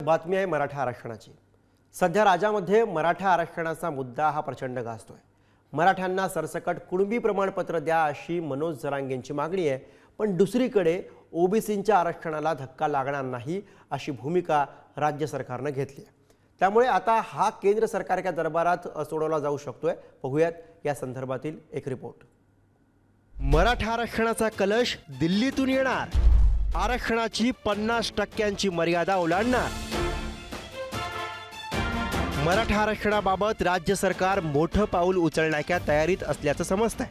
बातमी आहे मराठा आरक्षणाची। सध्या राज्यामध्ये मराठा आरक्षणाचा मुद्दा हा प्रचंड गाजतोय। मराठ्यांना सरसकट कुणबी प्रमाणपत्र द्या अशी मनोज जरांगेंची मागणी आहे, पण दुसरीकडे ओबीसींच्या आरक्षणाला धक्का लागणार नाही अशी भूमिका राज्य सरकारने घेतली आहे। त्यामुळे आता हा केंद्र सरकारच्या दरबारात सोडवला जाऊ शकतोय। बघूयात या संदर्भातील एक रिपोर्ट। मराठा आरक्षणाचा कलश दिल्लीतून येणार, आरक्षणाची 50% मर्यादा ओलांडणार। मराठा आरक्षणाबाबत राज्य सरकार मोठं पाऊल उचलण्याच्या तयारीत असल्याचं समजतंय।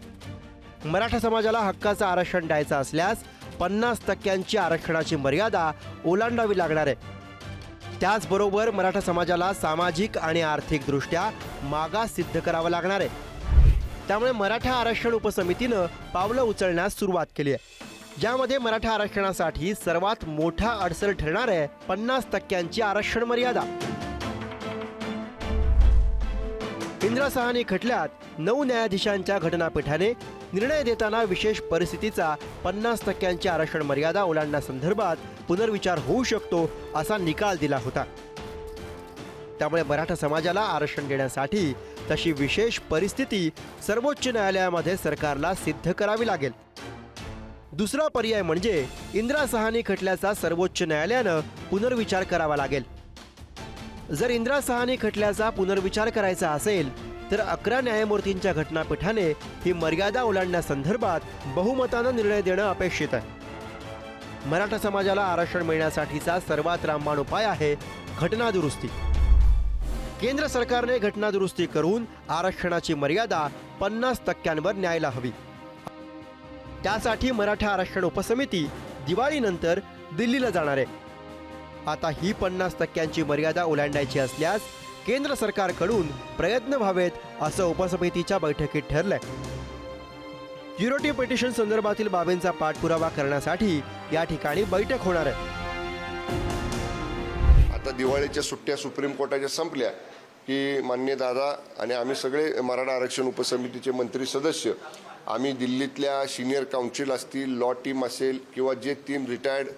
मराठा समाजाला हक्काचं आरक्षण द्यायचं असल्यास 50% आरक्षणाची मर्यादा ओलांडावी लागणार आहे। त्याचबरोबर मराठा समाजाला सामाजिक आणि आर्थिकदृष्ट्या मागास सिद्ध करावं लागणार आहे। त्यामुळे मराठा आरक्षण उपसमितीनं पावलं उचलण्यास सुरुवात केली आहे, ज्यामध्ये मराठा आरक्षणासाठी सर्वात मोठा अडसर ठरणार आहे 50% आरक्षण मर्यादा। इंदिरा साहनी खटल्यात 9 न्यायाधीशांच्या घटनापीठाने निर्णय देताना विशेष परिस्थितीचा 50% आरक्षण मर्यादा ओलांडण्यासंदर्भात पुनर्विचार होऊ शकतो असा निकाल दिला होता। त्यामुळे मराठा समाजाला आरक्षण देण्यासाठी तशी विशेष परिस्थिती सर्वोच्च न्यायालयामध्ये सरकारला सिद्ध करावी लागेल। दुसरा पर्याय म्हणजे इंदिरा साहनी खटल्याचा सर्वोच्च न्यायालयानं पुनर्विचार करावा लागेल। जर इंदिरा साहनी खटल्याचा पुनर्विचार करायचा असेल तर 11 न्यायमूर्तींच्या घटनापीठाने ही मर्यादा ओलांडण्यासंदर्भात बहुमतानं निर्णय देणं अपेक्षित आहे। मराठा समाजाला आरक्षण मिळण्यासाठीचा सर्वात रामबाण उपाय आहे घटना दुरुस्ती। केंद्र सरकारने घटना दुरुस्ती करून आरक्षणाची मर्यादा 50% न्यायला हवी। त्यासाठी मराठा आरक्षण उपसमिती दिवाळीनंतर दिल्लीला जाणार आहे। आता ही 50% मर्यादा ओलांडायची असल्यास केंद्र सरकारकडून प्रयत्न व्हावेत असं उपसमितीच्या बैठकीत ठरलंय। क्युरेटिव्ह पिटिशन संदर्भातील बाबींचा पाठपुरावा करण्यासाठी या ठिकाणी बैठक होणार आहे। आता दिवाळीच्या सुट्ट्या सुप्रीम कोर्टाच्या संपल्या की माननीय दादा आणि आम्ही सगळे मराठा आरक्षण उपसमितीचे मंत्री सदस्य आम्ही दिल्लीतल्या सिनियर काउन्सिल असतील, लॉ टीम असेल किंवा जे 3 रिटायर्ड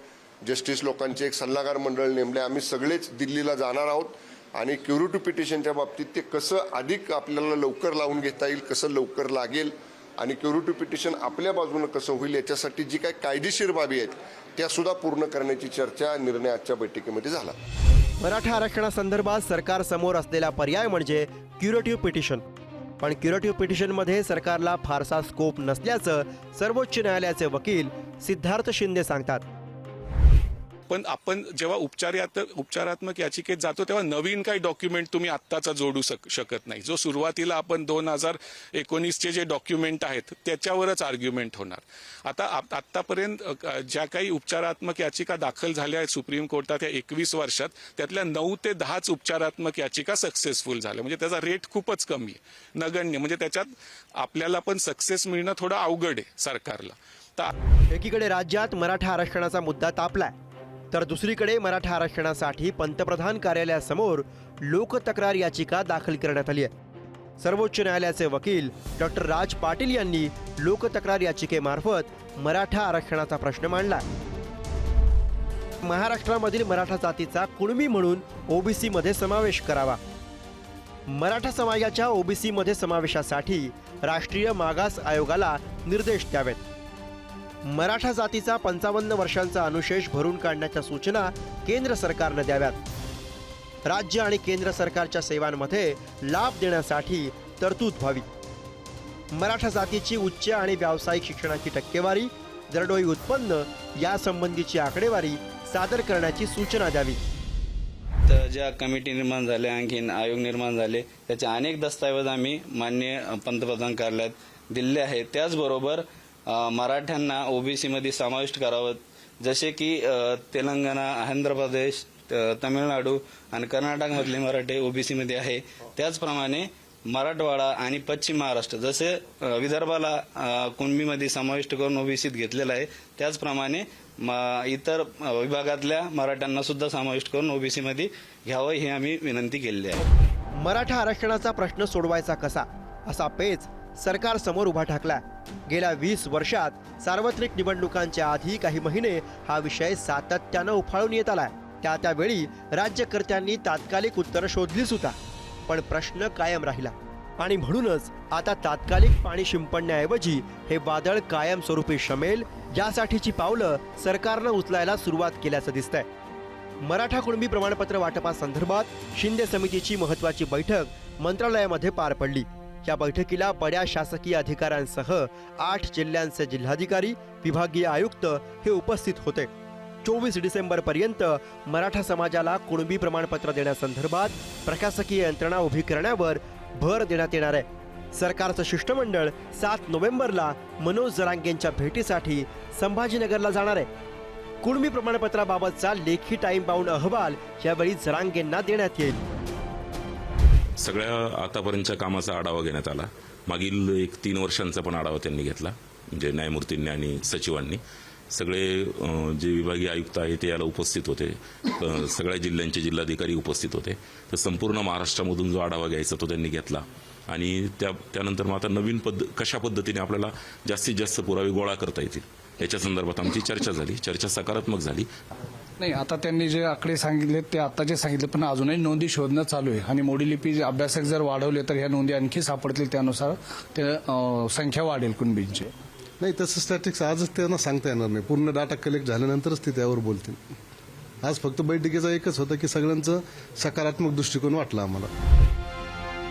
जस्टिस लोकांचे एक सल्लागार मंडळ नेमले, आम्ही सगळेच दिल्लीला जाणार आहोत आणि क्युरेटिव्ह पिटिशनच्या बाबतीत ते कसं अधिक आपल्याला लवकर लावून घेता येईल, कसं लवकर लागेल आणि क्युरेटिव्ह पिटिशन आपल्या बाजूने कसं होईल याच्यासाठी जी काही कायदेशीर बाबी आहेत त्या सुद्धा पूर्ण करण्याची चर्चा निर्णय आजच्या बैठकीमध्ये झाला। मराठा आरक्षणासंदर्भात सरकार समोर असलेला पर्याय म्हणजे क्युरेटिव्ह पिटिशन, पण क्युरेटिव्ह पिटिशनमध्ये सरकारला फारसा स्कोप नसल्याचं सर्वोच्च न्यायालयाचे वकील सिद्धार्थ शिंदे सांगतात। पण आपण जेव्हा उपचारात्मक याचिकेत जातो तेव्हा नवीन काही डॉक्युमेंट तुम्ही आत्ताचा जोडू शकत नाही। जो सुरुवातीला आपण 2019चे जे डॉक्युमेंट आहेत त्याच्यावरच आर्ग्युमेंट होणार। आता आत्तापर्यंत ज्या काही उपचारात्मक याचिका दाखल झाल्या आहेत सुप्रीम कोर्टात या 21 वर्षात, त्यातल्या 9 ते 10च उपचारात्मक याचिका सक्सेसफुल झाल्या। म्हणजे त्याचा रेट खूपच कमी आहे, नगण्य। म्हणजे त्याच्यात आपल्याला पण सक्सेस मिळणं थोडं अवघड आहे सरकारला। एकीकडे राज्यात मराठा आरक्षणाचा मुद्दा तापलाय, तर दुसरीकडे मराठा आरक्षणासाठी पंतप्रधान कार्यालयासमोर लोकतक्रार याचिका दाखल करण्यात आली आहे। सर्वोच्च न्यायालयाचे वकील डॉक्टर राज पाटील यांनी लोकतक्रार याचिकेमार्फत मराठा आरक्षणाचा प्रश्न मांडला। महाराष्ट्रामधील मराठा जातीचा कुणबी म्हणून ओबीसी मध्ये समावेश करावा। मराठा समाजाच्या ओबीसी मध्ये समावेशासाठी राष्ट्रीय मागास आयोगाला निर्देश द्यावेत। मराठा जातीचा 55 वर्षांचा अनुशेष भरून काढण्याच्या सूचना केंद्र सरकारने द्याव्यात। राज्य आणि केंद्र सरकारच्या सेवांमध्ये लाभ देण्यासाठी तरतूद व्हावी। मराठा जातीची उच्च आणि व्यावसायिक शिक्षणाची टक्केवारी, दरडोई उत्पन्न यासंबंधीची आकडेवारी सादर करण्याची सूचना द्यावी। तर ज्या कमिटी निर्माण झाल्या, आणखीन आयोग निर्माण झाले, त्याचे अनेक दस्तऐवज आम्ही माननीय पंतप्रधान कार्यालयात दिले आहेत। त्याचबरोबर मराठ्यांना ओबीसी मध्ये समाविष्ट करावं, जसे की तेलंगणा, आंध्र प्रदेश, तमिळनाडू आणि कर्नाटकमधले मराठे ओबीसी मध्ये आहे। त्याचप्रमाणे मराठवाडा आणि पश्चिम महाराष्ट्र, जसे विदर्भाला कुणबीमध्ये समाविष्ट करून ओबीसीत घेतलेलं आहे, त्याचप्रमाणे इतर विभागातल्या मराठ्यांना सुद्धा समाविष्ट करून ओबीसी मध्ये घ्यावं ही आम्ही विनंती केलेली आहे। मराठा आरक्षणाचा प्रश्न सोडवायचा कसा असा पेच सरकार समोर उभा ठाकला। गेल्या 20 वर्षात सार्वत्रिक निवडणुकांच्या आधी काही महिने हा विषय सातत्यानं उफाळून येत आलाय। त्यावेळी राज्यकर्त्यांनी तात्कालिक उत्तर शोधली सुद्धा, पण प्रश्न कायम राहिला आणि म्हणूनच आता तात्कालिक पाणी शिंपडण्याऐवजी हे वादळ कायमस्वरूपी शमेल यासाठीची पावलं सरकारनं उचलायला सुरुवात केल्याचं दिसतंय. मराठा कुणबी प्रमाणपत्र वाटपासंदर्भात शिंदे समितीची महत्त्वाची बैठक मंत्रालयामध्ये पार पडली. या बैठकीला बड्या शासकीय अधिकाऱ्यांसह 8 जिल्ह्यांचे जिल्हाधिकारी, विभागीय आयुक्त हे उपस्थित होते. 24 डिसेंबरपर्यंत मराठा समाजाला कुणबी प्रमाणपत्र देण्यासंदर्भात प्रशासकीय यंत्रणा उभी करण्यावर भर देण्यात येणार आहे. सरकारचं शिष्टमंडळ 7 नोव्हेंबरला मनोज जरांगेंच्या भेटीसाठी संभाजीनगरला जाणार आहे. कुणबी प्रमाणपत्राबाबतचा लेखी टाइम बाउंड अहवाल यावेळी जरांगेंना देण्यात येईल. सगळ्या आतापर्यंतच्या कामाचा आढावा घेण्यात आला. मागील 3 वर्षांचा पण आढावा त्यांनी घेतला, म्हणजे न्यायमूर्तींनी आणि सचिवांनी. सगळे जे विभागीय आयुक्त आहेत ते याला उपस्थित होते, सगळ्या जिल्ह्यांचे जिल्हाधिकारी उपस्थित होते. तर संपूर्ण महाराष्ट्रामधून जो आढावा घ्यायचा तो त्यांनी घेतला आणि त्यानंतर मग आता नवीन कशा पद्धतीने आपल्याला जास्तीत जास्त पुरावे गोळा करता येतील याच्या संदर्भात आमची चर्चा झाली. चर्चा सकारात्मक झाली. नाही, आता त्यांनी जे आकडे सांगितले ते आताचे सांगितले, पण अजूनही नोंदी शोधणं चालू आहे आणि मोडी लिपी अभ्यासक जर वाढवले तर ह्या नोंदी आणखी सापडतील, त्यानुसार ते संख्या वाढेल कुणबींची. नाही, तसं स्टॅटिक्स आजच त्यांना सांगता येणार नाही. पूर्ण डाटा कलेक्ट झाल्यानंतरच ते त्यावर बोलतील. आज फक्त बैठकीचा एकच होता की सगळ्यांचं सकारात्मक दृष्टिकोन वाटला आम्हाला.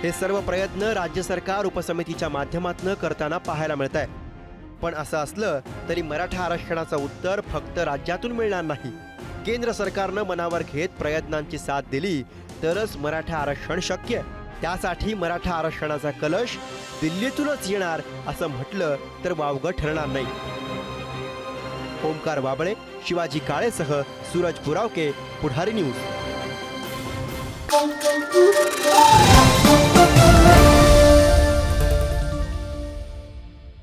हे सर्व प्रयत्न राज्य सरकार उपसमितीच्या माध्यमातून करताना पाहायला मिळत आहे. पण असं असलं तरी मराठा आरक्षणाचं उत्तर फक्त राज्यातून मिळणार नाही. केंद्र सरकारनं मनावर घेत प्रयत्नांची साथ दिली तरच मराठा आरक्षण शक्य आहे. त्यासाठी मराठा आरक्षणाचा कलश दिल्लीतूनच येणार असं म्हटलं तर वावगं ठरणार नाही. ओमकार वाबळे, शिवाजी काळेसह सूरज पुरावके, पुढारी न्यूज.